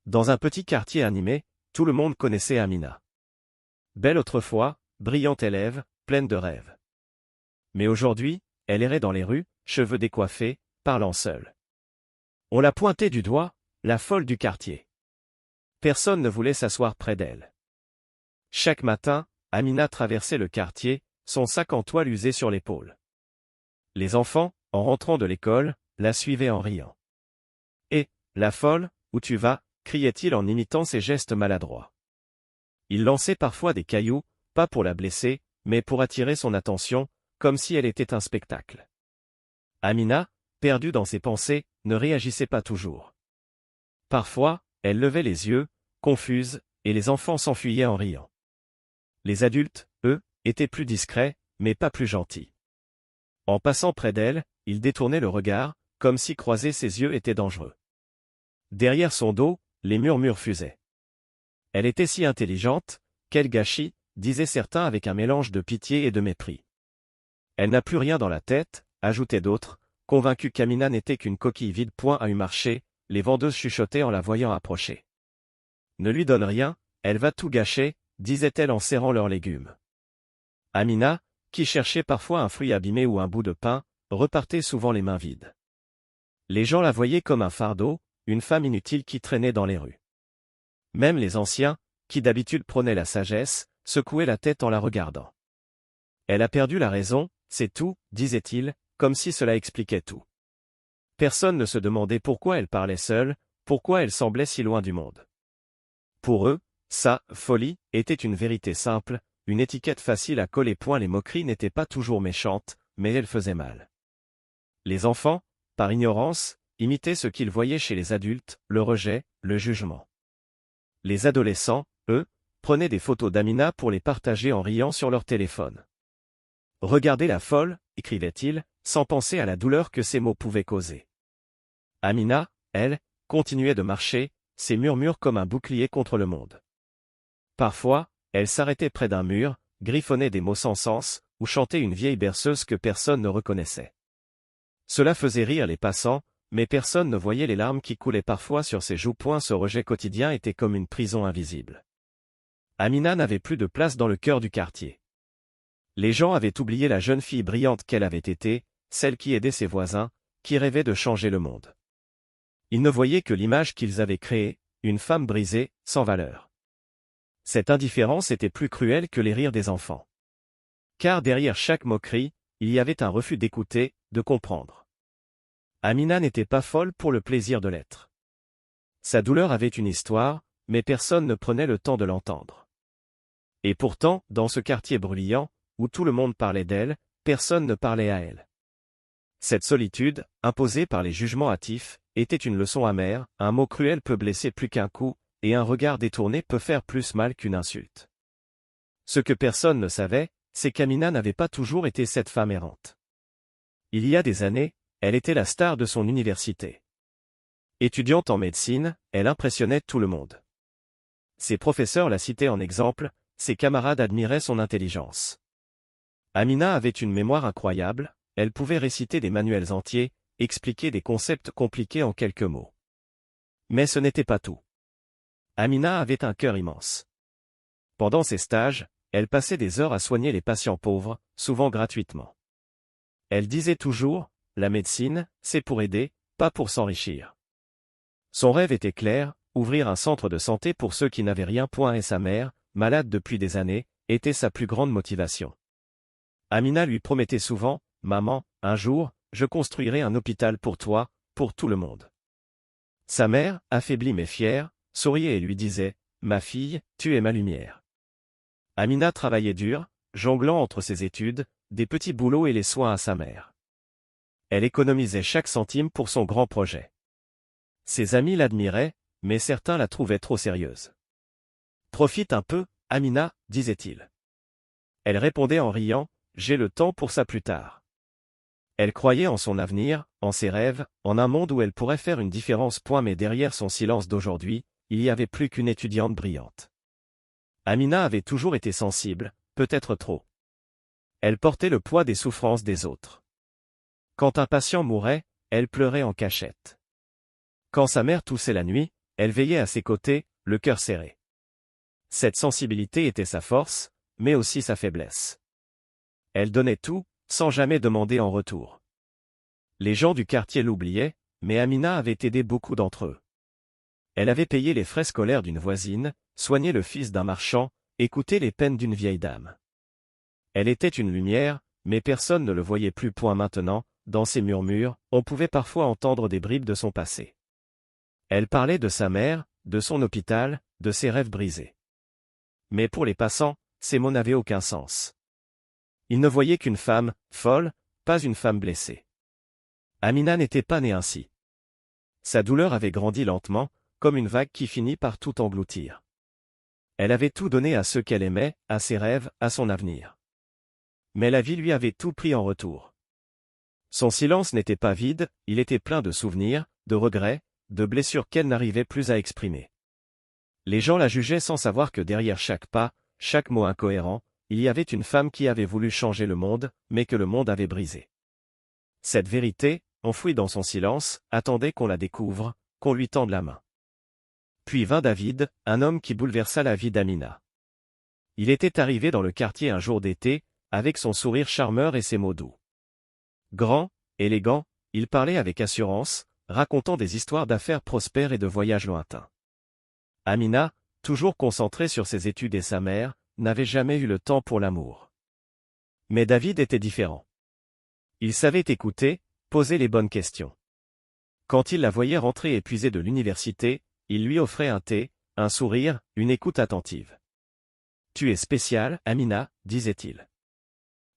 Dans un petit quartier animé, tout le monde connaissait Amina. Belle autrefois, brillante élève, pleine de rêves. Mais aujourd'hui, elle errait dans les rues, cheveux décoiffés, parlant seule. On la pointait du doigt, la folle du quartier. Personne ne voulait s'asseoir près d'elle. Chaque matin, Amina traversait le quartier, son sac en toile usé sur l'épaule. Les enfants, en rentrant de l'école, la suivaient en riant. « Eh, la folle, où tu vas ?» criait-il en imitant ses gestes maladroits. Il lançait parfois des cailloux, pas pour la blesser, mais pour attirer son attention, comme si elle était un spectacle. Amina, perdue dans ses pensées, ne réagissait pas toujours. Parfois, elle levait les yeux, confuse, et les enfants s'enfuyaient en riant. Les adultes, eux, étaient plus discrets, mais pas plus gentils. En passant près d'elle, ils détournaient le regard, comme si croiser ses yeux était dangereux. Derrière son dos, les murmures fusaient. Elle était si intelligente, quel gâchis, disaient certains avec un mélange de pitié et de mépris. Elle n'a plus rien dans la tête, ajoutaient d'autres, convaincus qu'Amina n'était qu'une coquille vide. À eu marché, les vendeuses chuchotaient en la voyant approcher. Ne lui donne rien, elle va tout gâcher, disaient-elles en serrant leurs légumes. Amina, qui cherchait parfois un fruit abîmé ou un bout de pain, repartait souvent les mains vides. Les gens la voyaient comme un fardeau, une femme inutile qui traînait dans les rues. Même les anciens, qui d'habitude prônaient la sagesse, secouaient la tête en la regardant. Elle a perdu la raison, c'est tout, disait-il, comme si cela expliquait tout. Personne ne se demandait pourquoi elle parlait seule, pourquoi elle semblait si loin du monde. Pour eux, sa folie était une vérité simple, une étiquette facile à coller. Les moqueries n'étaient pas toujours méchantes, mais elles faisaient mal. Les enfants, par ignorance, imitaient ce qu'ils voyaient chez les adultes, le rejet, le jugement. Les adolescents, eux, prenaient des photos d'Amina pour les partager en riant sur leur téléphone. « Regardez la folle », écrivait-il, sans penser à la douleur que ces mots pouvaient causer. Amina, elle, continuait de marcher, ses murmures comme un bouclier contre le monde. Parfois, elle s'arrêtait près d'un mur, griffonnait des mots sans sens, ou chantait une vieille berceuse que personne ne reconnaissait. Cela faisait rire les passants, mais personne ne voyait les larmes qui coulaient parfois sur ses joues. Ce rejet quotidien était comme une prison invisible. Amina n'avait plus de place dans le cœur du quartier. Les gens avaient oublié la jeune fille brillante qu'elle avait été, celle qui aidait ses voisins, qui rêvait de changer le monde. Ils ne voyaient que l'image qu'ils avaient créée, une femme brisée, sans valeur. Cette indifférence était plus cruelle que les rires des enfants. Car derrière chaque moquerie, il y avait un refus d'écouter, de comprendre. Amina n'était pas folle pour le plaisir de l'être. Sa douleur avait une histoire, mais personne ne prenait le temps de l'entendre. Et pourtant, dans ce quartier bruyant, où tout le monde parlait d'elle, personne ne parlait à elle. Cette solitude, imposée par les jugements hâtifs, était une leçon amère, un mot cruel peut blesser plus qu'un coup, et un regard détourné peut faire plus mal qu'une insulte. Ce que personne ne savait, c'est qu'Amina n'avait pas toujours été cette femme errante. Il y a des années, elle était la star de son université. Étudiante en médecine, elle impressionnait tout le monde. Ses professeurs la citaient en exemple, ses camarades admiraient son intelligence. Amina avait une mémoire incroyable, elle pouvait réciter des manuels entiers, expliquer des concepts compliqués en quelques mots. Mais ce n'était pas tout. Amina avait un cœur immense. Pendant ses stages, elle passait des heures à soigner les patients pauvres, souvent gratuitement. Elle disait toujours, la médecine, c'est pour aider, pas pour s'enrichir. Son rêve était clair, ouvrir un centre de santé pour ceux qui n'avaient rien. Et sa mère, malade depuis des années, était sa plus grande motivation. Amina lui promettait souvent, « Maman, un jour, je construirai un hôpital pour toi, pour tout le monde. » Sa mère, affaiblie mais fière, souriait et lui disait, « Ma fille, tu es ma lumière. » Amina travaillait dur, jonglant entre ses études, des petits boulots et les soins à sa mère. Elle économisait chaque centime pour son grand projet. Ses amis l'admiraient, mais certains la trouvaient trop sérieuse. « Profite un peu, Amina, disait-il. » Elle répondait en riant, « J'ai le temps pour ça plus tard. » Elle croyait en son avenir, en ses rêves, en un monde où elle pourrait faire une différence. Mais derrière son silence d'aujourd'hui, il n'y avait plus qu'une étudiante brillante. Amina avait toujours été sensible, peut-être trop. Elle portait le poids des souffrances des autres. Quand un patient mourait, elle pleurait en cachette. Quand sa mère toussait la nuit, elle veillait à ses côtés, le cœur serré. Cette sensibilité était sa force, mais aussi sa faiblesse. Elle donnait tout, sans jamais demander en retour. Les gens du quartier l'oubliaient, mais Amina avait aidé beaucoup d'entre eux. Elle avait payé les frais scolaires d'une voisine, soigné le fils d'un marchand, écouté les peines d'une vieille dame. Elle était une lumière, mais personne ne le voyait plus. Maintenant, dans ses murmures, on pouvait parfois entendre des bribes de son passé. Elle parlait de sa mère, de son hôpital, de ses rêves brisés. Mais pour les passants, ces mots n'avaient aucun sens. Ils ne voyaient qu'une femme, folle, pas une femme blessée. Amina n'était pas née ainsi. Sa douleur avait grandi lentement, comme une vague qui finit par tout engloutir. Elle avait tout donné à ceux qu'elle aimait, à ses rêves, à son avenir. Mais la vie lui avait tout pris en retour. Son silence n'était pas vide, il était plein de souvenirs, de regrets, de blessures qu'elle n'arrivait plus à exprimer. Les gens la jugeaient sans savoir que derrière chaque pas, chaque mot incohérent, il y avait une femme qui avait voulu changer le monde, mais que le monde avait brisé. Cette vérité, enfouie dans son silence, attendait qu'on la découvre, qu'on lui tende la main. Puis vint David, un homme qui bouleversa la vie d'Amina. Il était arrivé dans le quartier un jour d'été, avec son sourire charmeur et ses mots doux. Grand, élégant, il parlait avec assurance, racontant des histoires d'affaires prospères et de voyages lointains. Amina, toujours concentrée sur ses études et sa mère, n'avait jamais eu le temps pour l'amour. Mais David était différent. Il savait écouter, poser les bonnes questions. Quand il la voyait rentrer épuisée de l'université, il lui offrait un thé, un sourire, une écoute attentive. « Tu es spéciale, Amina, » disait-il.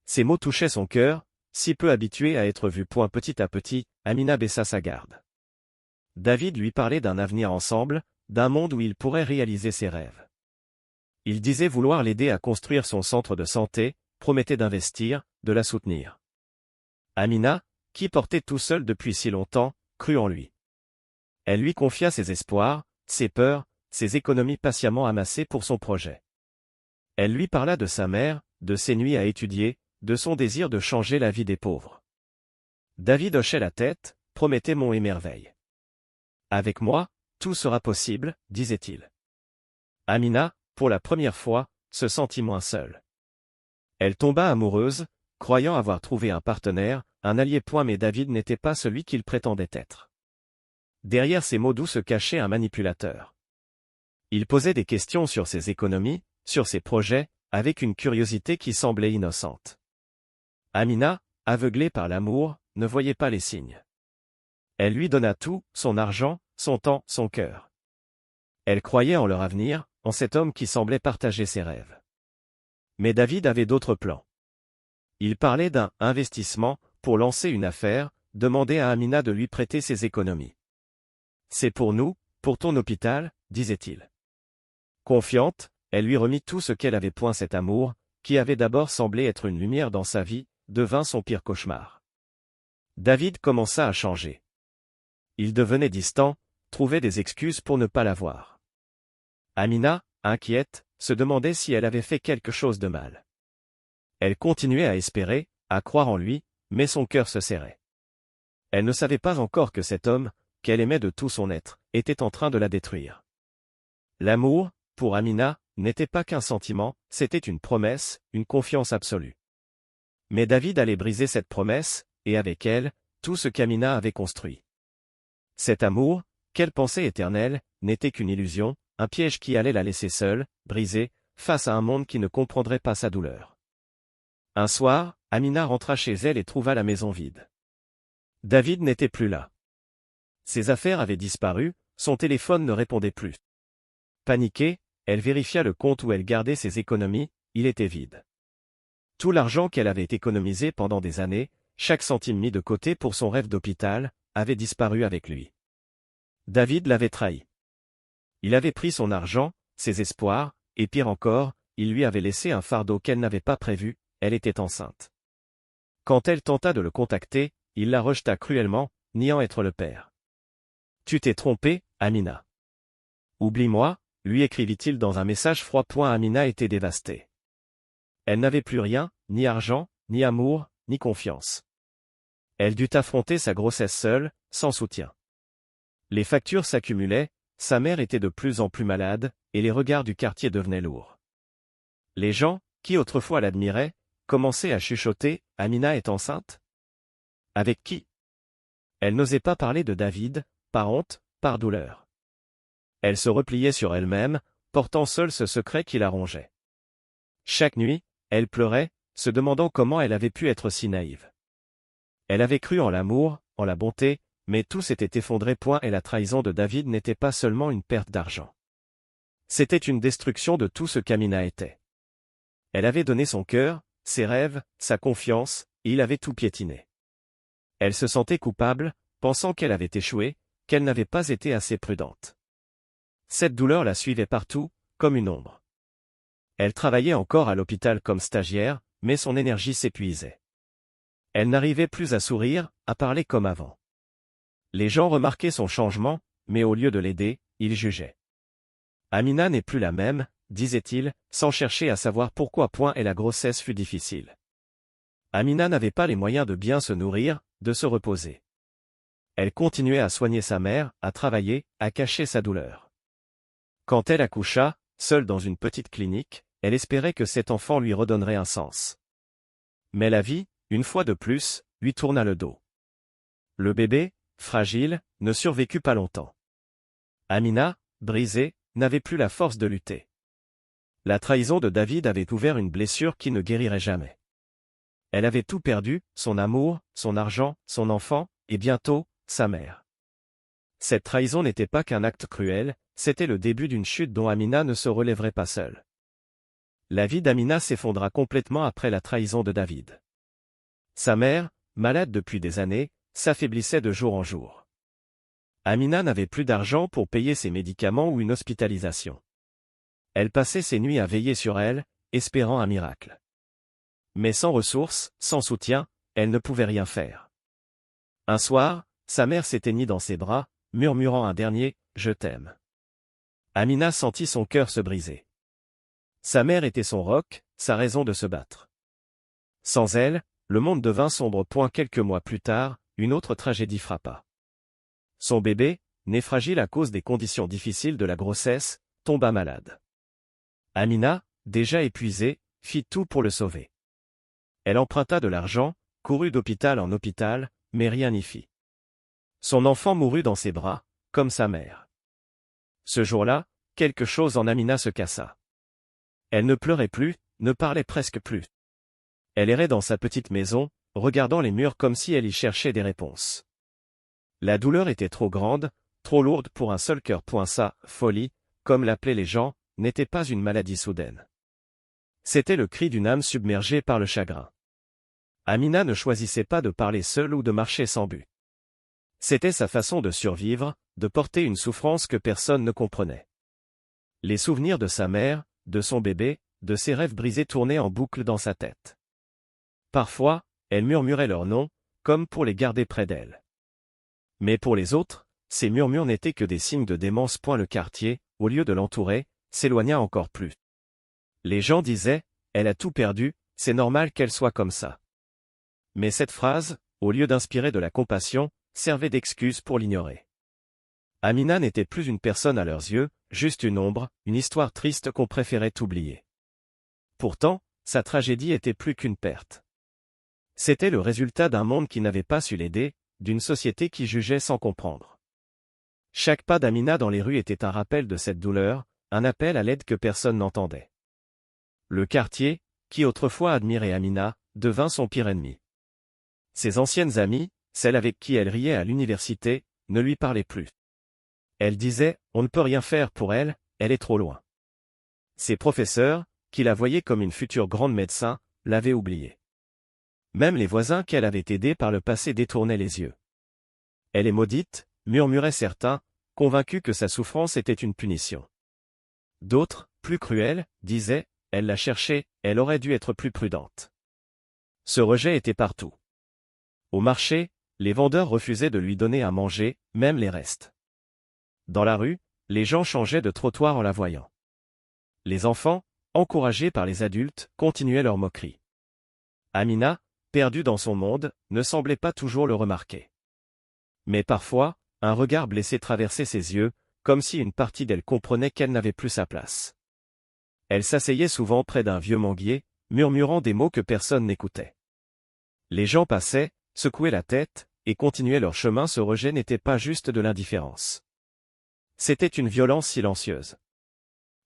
Ces mots touchaient son cœur, si peu habitué à être vu. Petit à petit, Amina baissa sa garde. David lui parlait d'un avenir ensemble, d'un monde où il pourrait réaliser ses rêves. Il disait vouloir l'aider à construire son centre de santé, promettait d'investir, de la soutenir. Amina, qui portait tout seul depuis si longtemps, crut en lui. Elle lui confia ses espoirs, ses peurs, ses économies patiemment amassées pour son projet. Elle lui parla de sa mère, de ses nuits à étudier, de son désir de changer la vie des pauvres. David hochait la tête, promettait monts et merveilles. « Avec moi, tout sera possible, » disait-il. Amina, pour la première fois, se sentit moins seule. Elle tomba amoureuse, croyant avoir trouvé un partenaire, un allié. Mais David n'était pas celui qu'il prétendait être. Derrière ses mots doux se cachait un manipulateur. Il posait des questions sur ses économies, sur ses projets, avec une curiosité qui semblait innocente. Amina, aveuglée par l'amour, ne voyait pas les signes. Elle lui donna tout, son argent, son temps, son cœur. Elle croyait en leur avenir, en cet homme qui semblait partager ses rêves. Mais David avait d'autres plans. Il parlait d'un « investissement » pour lancer une affaire, demandait à Amina de lui prêter ses économies. « C'est pour nous, pour ton hôpital » disait-il. Confiante, elle lui remit tout ce qu'elle avait. Cet amour, qui avait d'abord semblé être une lumière dans sa vie, devint son pire cauchemar. David commença à changer. Il devenait distant, trouvait des excuses pour ne pas la voir. Amina, inquiète, se demandait si elle avait fait quelque chose de mal. Elle continuait à espérer, à croire en lui, mais son cœur se serrait. Elle ne savait pas encore que cet homme, qu'elle aimait de tout son être, était en train de la détruire. L'amour, pour Amina, n'était pas qu'un sentiment, c'était une promesse, une confiance absolue. Mais David allait briser cette promesse, et avec elle, tout ce qu'Amina avait construit. Cet amour, qu'elle pensait éternel, n'était qu'une illusion, un piège qui allait la laisser seule, brisée, face à un monde qui ne comprendrait pas sa douleur. Un soir, Amina rentra chez elle et trouva la maison vide. David n'était plus là. Ses affaires avaient disparu, son téléphone ne répondait plus. Paniquée, elle vérifia le compte où elle gardait ses économies, il était vide. Tout l'argent qu'elle avait économisé pendant des années, chaque centime mis de côté pour son rêve d'hôpital, avait disparu avec lui. David l'avait trahi. Il avait pris son argent, ses espoirs, et pire encore, il lui avait laissé un fardeau qu'elle n'avait pas prévu, elle était enceinte. Quand elle tenta de le contacter, il la rejeta cruellement, niant être le père. « Tu t'es trompé, Amina. Oublie-moi, » lui écrivit-il dans un message froid. Amina était dévastée. Elle n'avait plus rien, ni argent, ni amour, ni confiance. Elle dut affronter sa grossesse seule, sans soutien. Les factures s'accumulaient, sa mère était de plus en plus malade, et les regards du quartier devenaient lourds. Les gens, qui autrefois l'admiraient, commençaient à chuchoter « Amina est enceinte ?» Avec qui? Elle n'osait pas parler de David, par honte, par douleur. Elle se repliait sur elle-même, portant seule ce secret qui la rongeait. Chaque nuit, elle pleurait, se demandant comment elle avait pu être si naïve. Elle avait cru en l'amour, en la bonté, mais tout s'était effondré. Et la trahison de David n'était pas seulement une perte d'argent. C'était une destruction de tout ce qu'Amina était. Elle avait donné son cœur, ses rêves, sa confiance, et il avait tout piétiné. Elle se sentait coupable, pensant qu'elle avait échoué, qu'elle n'avait pas été assez prudente. Cette douleur la suivait partout, comme une ombre. Elle travaillait encore à l'hôpital comme stagiaire, mais son énergie s'épuisait. Elle n'arrivait plus à sourire, à parler comme avant. Les gens remarquaient son changement, mais au lieu de l'aider, ils jugeaient. Amina n'est plus la même, disait-il, sans chercher à savoir pourquoi. Et la grossesse fut difficile. Amina n'avait pas les moyens de bien se nourrir, de se reposer. Elle continuait à soigner sa mère, à travailler, à cacher sa douleur. Quand elle accoucha, seule dans une petite clinique, elle espérait que cet enfant lui redonnerait un sens. Mais la vie, une fois de plus, lui tourna le dos. Le bébé, fragile, ne survécut pas longtemps. Amina, brisée, n'avait plus la force de lutter. La trahison de David avait ouvert une blessure qui ne guérirait jamais. Elle avait tout perdu, son amour, son argent, son enfant, et bientôt, sa mère. Cette trahison n'était pas qu'un acte cruel, c'était le début d'une chute dont Amina ne se relèverait pas seule. La vie d'Amina s'effondra complètement après la trahison de David. Sa mère, malade depuis des années, s'affaiblissait de jour en jour. Amina n'avait plus d'argent pour payer ses médicaments ou une hospitalisation. Elle passait ses nuits à veiller sur elle, espérant un miracle. Mais sans ressources, sans soutien, elle ne pouvait rien faire. Un soir, sa mère s'éteignit dans ses bras, murmurant un dernier « Je t'aime ». Amina sentit son cœur se briser. Sa mère était son roc, sa raison de se battre. Sans elle, le monde devint sombre. Quelques mois plus tard, une autre tragédie frappa. Son bébé, né fragile à cause des conditions difficiles de la grossesse, tomba malade. Amina, déjà épuisée, fit tout pour le sauver. Elle emprunta de l'argent, courut d'hôpital en hôpital, mais rien n'y fit. Son enfant mourut dans ses bras, comme sa mère. Ce jour-là, quelque chose en Amina se cassa. Elle ne pleurait plus, ne parlait presque plus. Elle errait dans sa petite maison, regardant les murs comme si elle y cherchait des réponses. La douleur était trop grande, trop lourde pour un seul cœur. Sa folie, comme l'appelaient les gens, n'était pas une maladie soudaine. C'était le cri d'une âme submergée par le chagrin. Amina ne choisissait pas de parler seule ou de marcher sans but. C'était sa façon de survivre, de porter une souffrance que personne ne comprenait. Les souvenirs de sa mère, de son bébé, de ses rêves brisés tournaient en boucle dans sa tête. Parfois, elle murmurait leurs noms, comme pour les garder près d'elle. Mais pour les autres, ces murmures n'étaient que des signes de démence. Le quartier, au lieu de l'entourer, s'éloigna encore plus. Les gens disaient « Elle a tout perdu, c'est normal qu'elle soit comme ça ». Mais cette phrase, au lieu d'inspirer de la compassion, servait d'excuse pour l'ignorer. Amina n'était plus une personne à leurs yeux, juste une ombre, une histoire triste qu'on préférait oublier. Pourtant, sa tragédie était plus qu'une perte. C'était le résultat d'un monde qui n'avait pas su l'aider, d'une société qui jugeait sans comprendre. Chaque pas d'Amina dans les rues était un rappel de cette douleur, un appel à l'aide que personne n'entendait. Le quartier, qui autrefois admirait Amina, devint son pire ennemi. Ses anciennes amies, celles avec qui elle riait à l'université, ne lui parlaient plus. Elle disait « On ne peut rien faire pour elle, elle est trop loin ». Ses professeurs, qui la voyaient comme une future grande médecin, l'avaient oubliée. Même les voisins qu'elle avait aidés par le passé détournaient les yeux. Elle est maudite, murmuraient certains, convaincus que sa souffrance était une punition. D'autres, plus cruels, disaient « Elle l'a cherchée, elle aurait dû être plus prudente ». Ce rejet était partout. Au marché, les vendeurs refusaient de lui donner à manger, même les restes. Dans la rue, les gens changeaient de trottoir en la voyant. Les enfants, encouragés par les adultes, continuaient leur moquerie. Amina, perdue dans son monde, ne semblait pas toujours le remarquer. Mais parfois, un regard blessé traversait ses yeux, comme si une partie d'elle comprenait qu'elle n'avait plus sa place. Elle s'asseyait souvent près d'un vieux manguier, murmurant des mots que personne n'écoutait. Les gens passaient, secouaient la tête, et continuaient leur chemin. Ce rejet n'était pas juste de l'indifférence. C'était une violence silencieuse.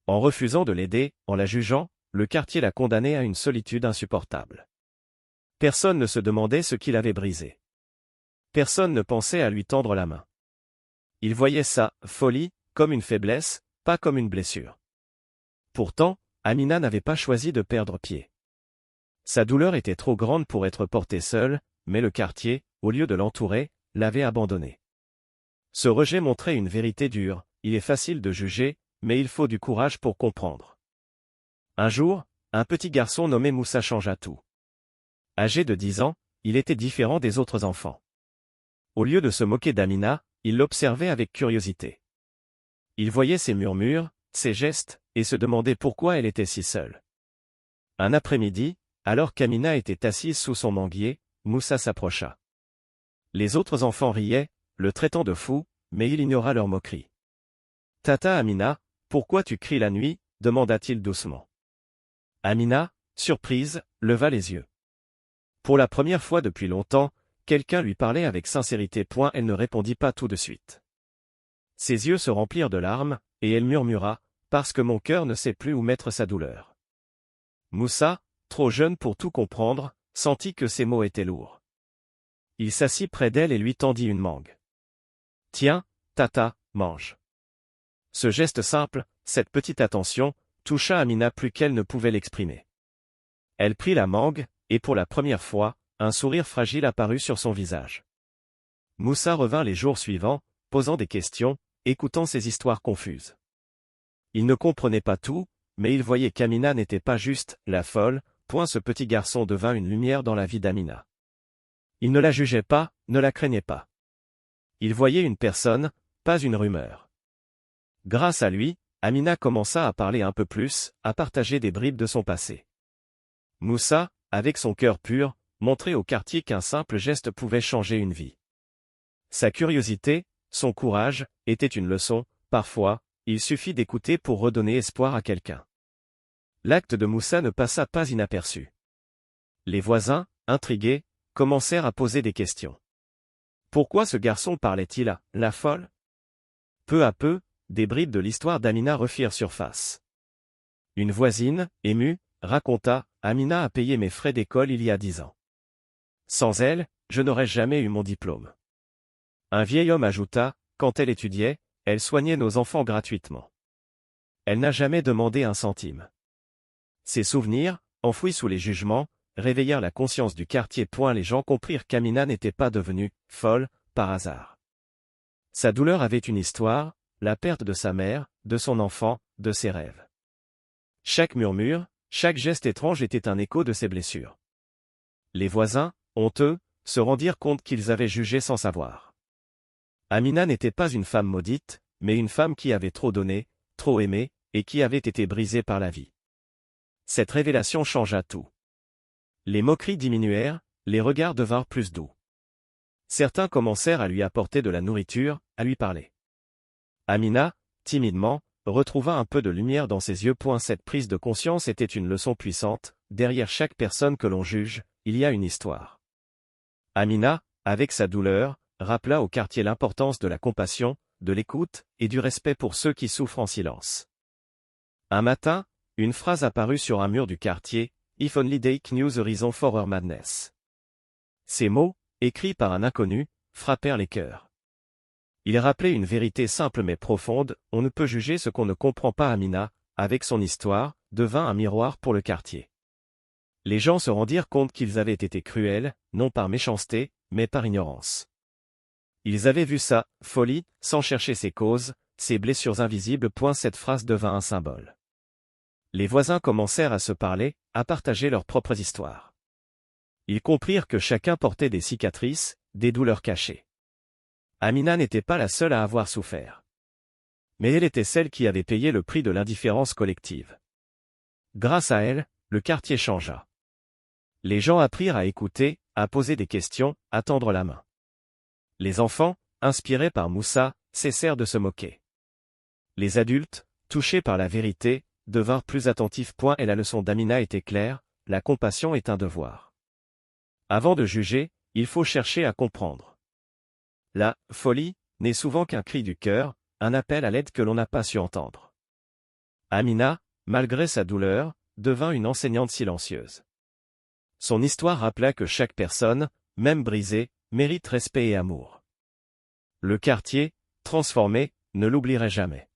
En refusant de l'aider, en la jugeant, le quartier la condamnait à une solitude insupportable. Personne ne se demandait ce qu'il avait brisé. Personne ne pensait à lui tendre la main. Il voyait sa folie comme une faiblesse, pas comme une blessure. Pourtant, Amina n'avait pas choisi de perdre pied. Sa douleur était trop grande pour être portée seule, mais le quartier, au lieu de l'entourer, l'avait abandonnée. Ce rejet montrait une vérité dure. Il est facile de juger, mais il faut du courage pour comprendre. Un jour, un petit garçon nommé Moussa changea tout. Âgé de 10 ans, il était différent des autres enfants. Au lieu de se moquer d'Amina, il l'observait avec curiosité. Il voyait ses murmures, ses gestes, et se demandait pourquoi elle était si seule. Un après-midi, alors qu'Amina était assise sous son manguier, Moussa s'approcha. Les autres enfants riaient, le traitant de fou, mais il ignora leur moquerie. « Tata Amina, pourquoi tu cries la nuit ?» demanda-t-il doucement. Amina, surprise, leva les yeux. Pour la première fois depuis longtemps, quelqu'un lui parlait avec sincérité. Elle ne répondit pas tout de suite. Ses yeux se remplirent de larmes, et elle murmura, « Parce que mon cœur ne sait plus où mettre sa douleur. » Moussa, trop jeune pour tout comprendre, sentit que ces mots étaient lourds. Il s'assit près d'elle et lui tendit une mangue. « Tiens, tata, mange. » Ce geste simple, cette petite attention, toucha Amina plus qu'elle ne pouvait l'exprimer. Elle prit la mangue, et pour la première fois, un sourire fragile apparut sur son visage. Moussa revint les jours suivants, posant des questions, écoutant ses histoires confuses. Il ne comprenait pas tout, mais il voyait qu'Amina n'était pas juste la folle. Ce petit garçon devint une lumière dans la vie d'Amina. Il ne la jugeait pas, ne la craignait pas. Il voyait une personne, pas une rumeur. Grâce à lui, Amina commença à parler un peu plus, à partager des bribes de son passé. Moussa, avec son cœur pur, montrait au quartier qu'un simple geste pouvait changer une vie. Sa curiosité, son courage, étaient une leçon. Parfois, il suffit d'écouter pour redonner espoir à quelqu'un. L'acte de Moussa ne passa pas inaperçu. Les voisins, intrigués, commencèrent à poser des questions. Pourquoi ce garçon parlait-il à la folle? Peu à peu, des bribes de l'histoire d'Amina refirent surface. Une voisine, émue, raconta, « Amina a payé mes frais d'école il y a 10 ans. Sans elle, je n'aurais jamais eu mon diplôme. » Un vieil homme ajouta, « Quand elle étudiait, elle soignait nos enfants gratuitement. Elle n'a jamais demandé un centime. » Ces souvenirs, enfouis sous les jugements, réveillèrent la conscience du quartier. Les gens comprirent qu'Amina n'était pas devenue folle par hasard. Sa douleur avait une histoire, la perte de sa mère, de son enfant, de ses rêves. Chaque murmure, chaque geste étrange était un écho de ses blessures. Les voisins, honteux, se rendirent compte qu'ils avaient jugé sans savoir. Amina n'était pas une femme maudite, mais une femme qui avait trop donné, trop aimé, et qui avait été brisée par la vie. Cette révélation changea tout. Les moqueries diminuèrent, les regards devinrent plus doux. Certains commencèrent à lui apporter de la nourriture, à lui parler. Amina, timidement, retrouva un peu de lumière dans ses yeux. Cette prise de conscience était une leçon puissante. Derrière chaque personne que l'on juge, il y a une histoire. Amina, avec sa douleur, rappela au quartier l'importance de la compassion, de l'écoute, et du respect pour ceux qui souffrent en silence. Un matin, une phrase apparut sur un mur du quartier, « If only they knew the reason for her madness ». Ces mots, écrits par un inconnu, frappèrent les cœurs. Ils rappelaient une vérité simple mais profonde, on ne peut juger ce qu'on ne comprend pas. Amina, avec son histoire, devint un miroir pour le quartier. Les gens se rendirent compte qu'ils avaient été cruels, non par méchanceté, mais par ignorance. Ils avaient vu sa folie, sans chercher ses causes, ses blessures invisibles. Cette phrase devint un symbole. Les voisins commencèrent à se parler, à partager leurs propres histoires. Ils comprirent que chacun portait des cicatrices, des douleurs cachées. Amina n'était pas la seule à avoir souffert. Mais elle était celle qui avait payé le prix de l'indifférence collective. Grâce à elle, le quartier changea. Les gens apprirent à écouter, à poser des questions, à tendre la main. Les enfants, inspirés par Moussa, cessèrent de se moquer. Les adultes, touchés par la vérité, devinrent plus attentifs. Et la leçon d'Amina était claire, la compassion est un devoir. Avant de juger, il faut chercher à comprendre. La folie n'est souvent qu'un cri du cœur, un appel à l'aide que l'on n'a pas su entendre. Amina, malgré sa douleur, devint une enseignante silencieuse. Son histoire rappela que chaque personne, même brisée, mérite respect et amour. Le quartier, transformé, ne l'oublierait jamais.